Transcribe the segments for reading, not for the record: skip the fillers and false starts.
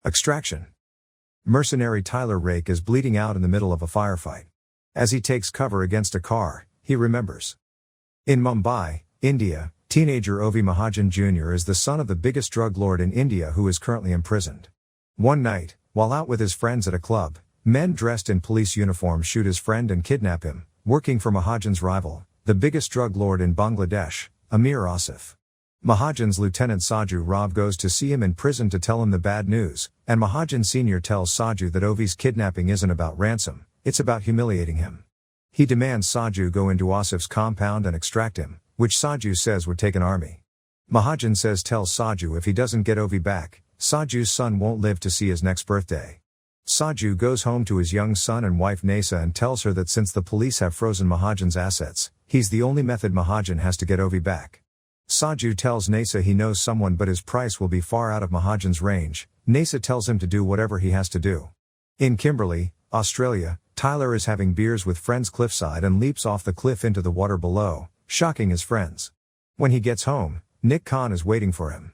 Extraction. Mercenary Tyler Rake is bleeding out in the middle of a firefight. As he takes cover against a car, he remembers. In Mumbai, India, teenager Ovi Mahajan Jr. is the son of the biggest drug lord in India who is currently imprisoned. One night, while out with his friends at a club, men dressed in police uniforms shoot his friend and kidnap him, working for Mahajan's rival, the biggest drug lord in Bangladesh, Amir Asif. Mahajan's lieutenant Saju Rao goes to see him in prison to tell him the bad news, and Mahajan Sr. tells Saju that Ovi's kidnapping isn't about ransom, it's about humiliating him. He demands Saju go into Asif's compound and extract him, which Saju says would take an army. Mahajan tells Saju if he doesn't get Ovi back, Saju's son won't live to see his next birthday. Saju goes home to his young son and wife Nasa and tells her that since the police have frozen Mahajan's assets, he's the only method Mahajan has to get Ovi back. Saju tells Nasa he knows someone but his price will be far out of Mahajan's range. Nasa tells him to do whatever he has to do. In Kimberley, Australia, Tyler is having beers with friends cliffside and leaps off the cliff into the water below, shocking his friends. When he gets home, Nick Khan is waiting for him.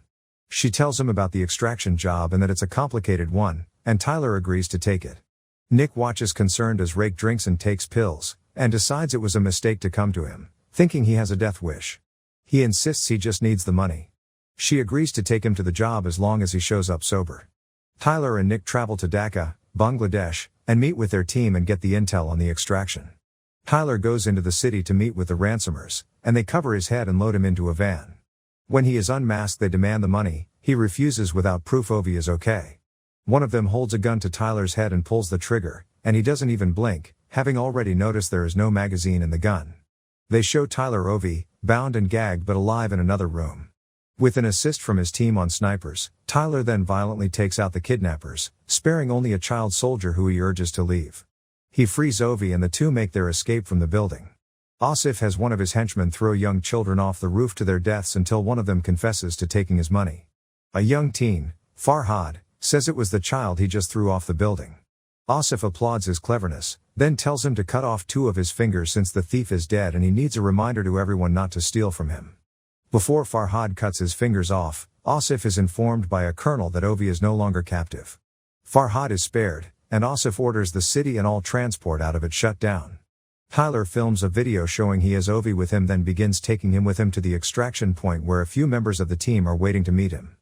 She tells him about the extraction job and that it's a complicated one, and Tyler agrees to take it. Nick watches concerned as Rake drinks and takes pills, and decides it was a mistake to come to him, thinking he has a death wish. He insists he just needs the money. She agrees to take him to the job as long as he shows up sober. Tyler and Nick travel to Dhaka, Bangladesh, and meet with their team and get the intel on the extraction. Tyler goes into the city to meet with the ransomers, and they cover his head and load him into a van. When he is unmasked they demand the money, he refuses without proof Ovi is okay. One of them holds a gun to Tyler's head and pulls the trigger, and he doesn't even blink, having already noticed there is no magazine in the gun. They show Tyler Ovi, bound and gagged but alive in another room. With an assist from his team on snipers, Tyler then violently takes out the kidnappers, sparing only a child soldier who he urges to leave. He frees Ovi and the two make their escape from the building. Asif has one of his henchmen throw young children off the roof to their deaths until one of them confesses to taking his money. A young teen, Farhad, says it was the child he just threw off the building. Asif applauds his cleverness, then tells him to cut off 2 of his fingers since the thief is dead and he needs a reminder to everyone not to steal from him. Before Farhad cuts his fingers off, Asif is informed by a colonel that Ovi is no longer captive. Farhad is spared, and Asif orders the city and all transport out of it shut down. Tyler films a video showing he has Ovi with him, then begins taking him with him to the extraction point where a few members of the team are waiting to meet him.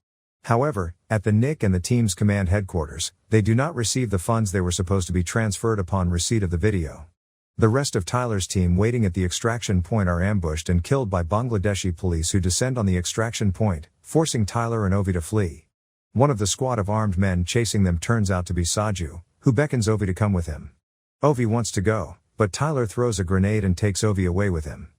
However, at the Nick and the team's command headquarters, they do not receive the funds they were supposed to be transferred upon receipt of the video. The rest of Tyler's team waiting at the extraction point are ambushed and killed by Bangladeshi police who descend on the extraction point, forcing Tyler and Ovi to flee. One of the squad of armed men chasing them turns out to be Saju, who beckons Ovi to come with him. Ovi wants to go, but Tyler throws a grenade and takes Ovi away with him.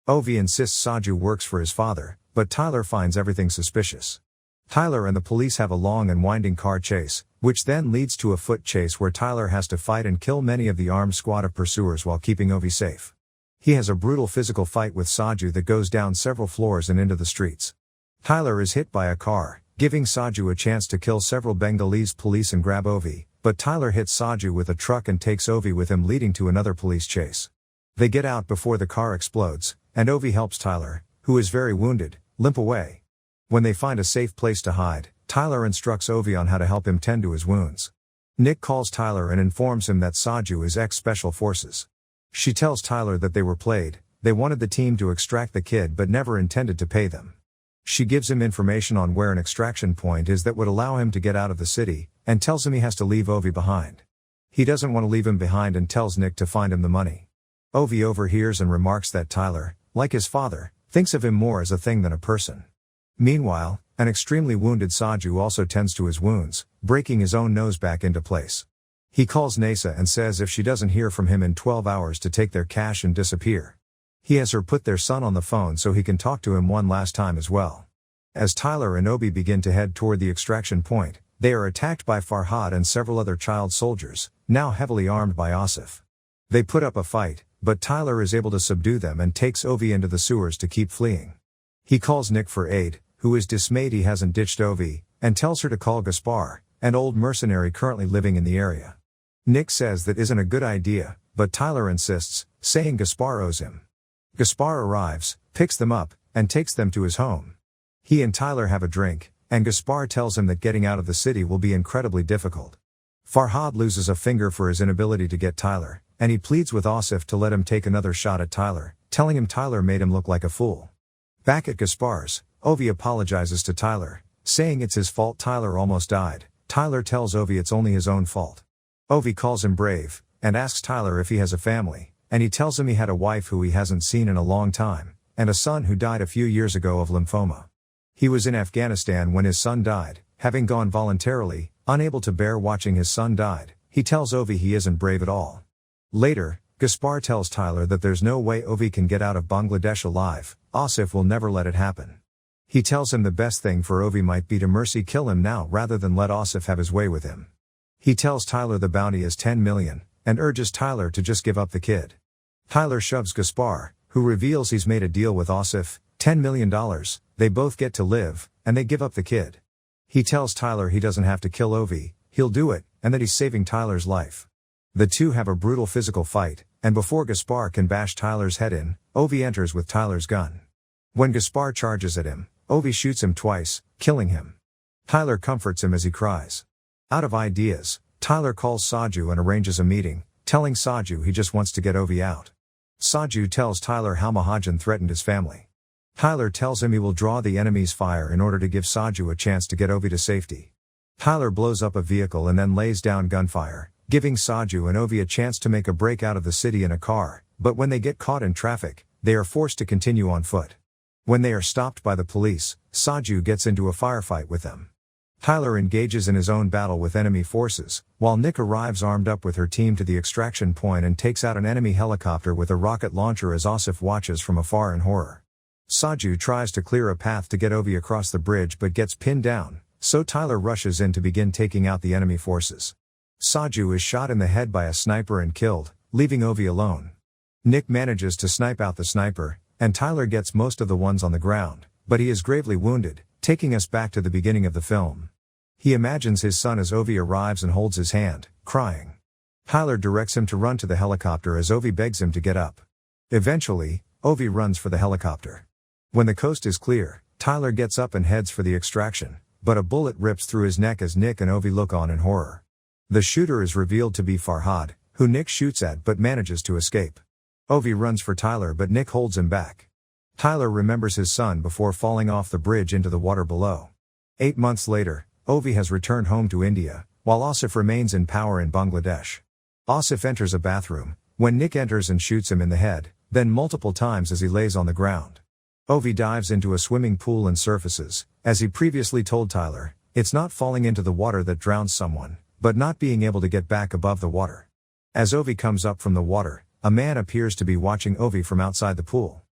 Ovi insists Saju works for his father, but Tyler finds everything suspicious. Tyler and the police have a long and winding car chase, which then leads to a foot chase where Tyler has to fight and kill many of the armed squad of pursuers while keeping Ovi safe. He has a brutal physical fight with Saju that goes down several floors and into the streets. Tyler is hit by a car, giving Saju a chance to kill several Bengalese police and grab Ovi, but Tyler hits Saju with a truck and takes Ovi with him, leading to another police chase. They get out before the car explodes, and Ovi helps Tyler, who is very wounded, limp away. When they find a safe place to hide, Tyler instructs Ovi on how to help him tend to his wounds. Nick calls Tyler and informs him that Saju is ex-Special Forces. She tells Tyler that they were played, they wanted the team to extract the kid but never intended to pay them. She gives him information on where an extraction point is that would allow him to get out of the city, and tells him he has to leave Ovi behind. He doesn't want to leave him behind and tells Nick to find him the money. Ovi overhears and remarks that Tyler, like his father, thinks of him more as a thing than a person. Meanwhile, an extremely wounded Saju also tends to his wounds, breaking his own nose back into place. He calls Nasa and says if she doesn't hear from him in 12 hours to take their cash and disappear. He has her put their son on the phone so he can talk to him one last time as well. As Tyler and Obi begin to head toward the extraction point, they are attacked by Farhad and several other child soldiers, now heavily armed by Asif. They put up a fight, but Tyler is able to subdue them and takes Ovi into the sewers to keep fleeing. He calls Nick for aid, who is dismayed he hasn't ditched Ovi, and tells her to call Gaspar, an old mercenary currently living in the area. Nick says that isn't a good idea, but Tyler insists, saying Gaspar owes him. Gaspar arrives, picks them up, and takes them to his home. He and Tyler have a drink, and Gaspar tells him that getting out of the city will be incredibly difficult. Farhad loses a finger for his inability to get Tyler, and he pleads with Asif to let him take another shot at Tyler, telling him Tyler made him look like a fool. Back at Gaspar's, Ovi apologizes to Tyler, saying it's his fault Tyler almost died. Tyler tells Ovi it's only his own fault. Ovi calls him brave, and asks Tyler if he has a family, and he tells him he had a wife who he hasn't seen in a long time, and a son who died a few years ago of lymphoma. He was in Afghanistan when his son died, having gone voluntarily, unable to bear watching his son died. He tells Ovi he isn't brave at all. Later, Gaspar tells Tyler that there's no way Ovi can get out of Bangladesh alive. Asif will never let it happen. He tells him the best thing for Ovi might be to mercy kill him now rather than let Asif have his way with him. He tells Tyler the bounty is 10 million, and urges Tyler to just give up the kid. Tyler shoves Gaspar, who reveals he's made a deal with Asif, $10 million, they both get to live, and they give up the kid. He tells Tyler he doesn't have to kill Ovi, he'll do it, and that he's saving Tyler's life. The two have a brutal physical fight, and before Gaspar can bash Tyler's head in, Ovi enters with Tyler's gun. When Gaspar charges at him, Ovi shoots him twice, killing him. Tyler comforts him as he cries. Out of ideas, Tyler calls Saju and arranges a meeting, telling Saju he just wants to get Ovi out. Saju tells Tyler how Mahajan threatened his family. Tyler tells him he will draw the enemy's fire in order to give Saju a chance to get Ovi to safety. Tyler blows up a vehicle and then lays down gunfire, giving Saju and Ovi a chance to make a break out of the city in a car, but when they get caught in traffic, they are forced to continue on foot. When they are stopped by the police, Saju gets into a firefight with them. Tyler engages in his own battle with enemy forces, while Nick arrives armed up with her team to the extraction point and takes out an enemy helicopter with a rocket launcher as Asif watches from afar in horror. Saju tries to clear a path to get Ovi across the bridge but gets pinned down, so Tyler rushes in to begin taking out the enemy forces. Saju is shot in the head by a sniper and killed, leaving Ovi alone. Nick manages to snipe out the sniper, and Tyler gets most of the ones on the ground, but he is gravely wounded, taking us back to the beginning of the film. He imagines his son as Ovi arrives and holds his hand, crying. Tyler directs him to run to the helicopter as Ovi begs him to get up. Eventually, Ovi runs for the helicopter. When the coast is clear, Tyler gets up and heads for the extraction, but a bullet rips through his neck as Nick and Ovi look on in horror. The shooter is revealed to be Farhad, who Nick shoots at but manages to escape. Ovi runs for Tyler but Nick holds him back. Tyler remembers his son before falling off the bridge into the water below. 8 months later, Ovi has returned home to India, while Asif remains in power in Bangladesh. Asif enters a bathroom, when Nick enters and shoots him in the head, then multiple times as he lays on the ground. Ovi dives into a swimming pool and surfaces. As he previously told Tyler, it's not falling into the water that drowns someone, but not being able to get back above the water. As Ovi comes up from the water, a man appears to be watching Ovi from outside the pool.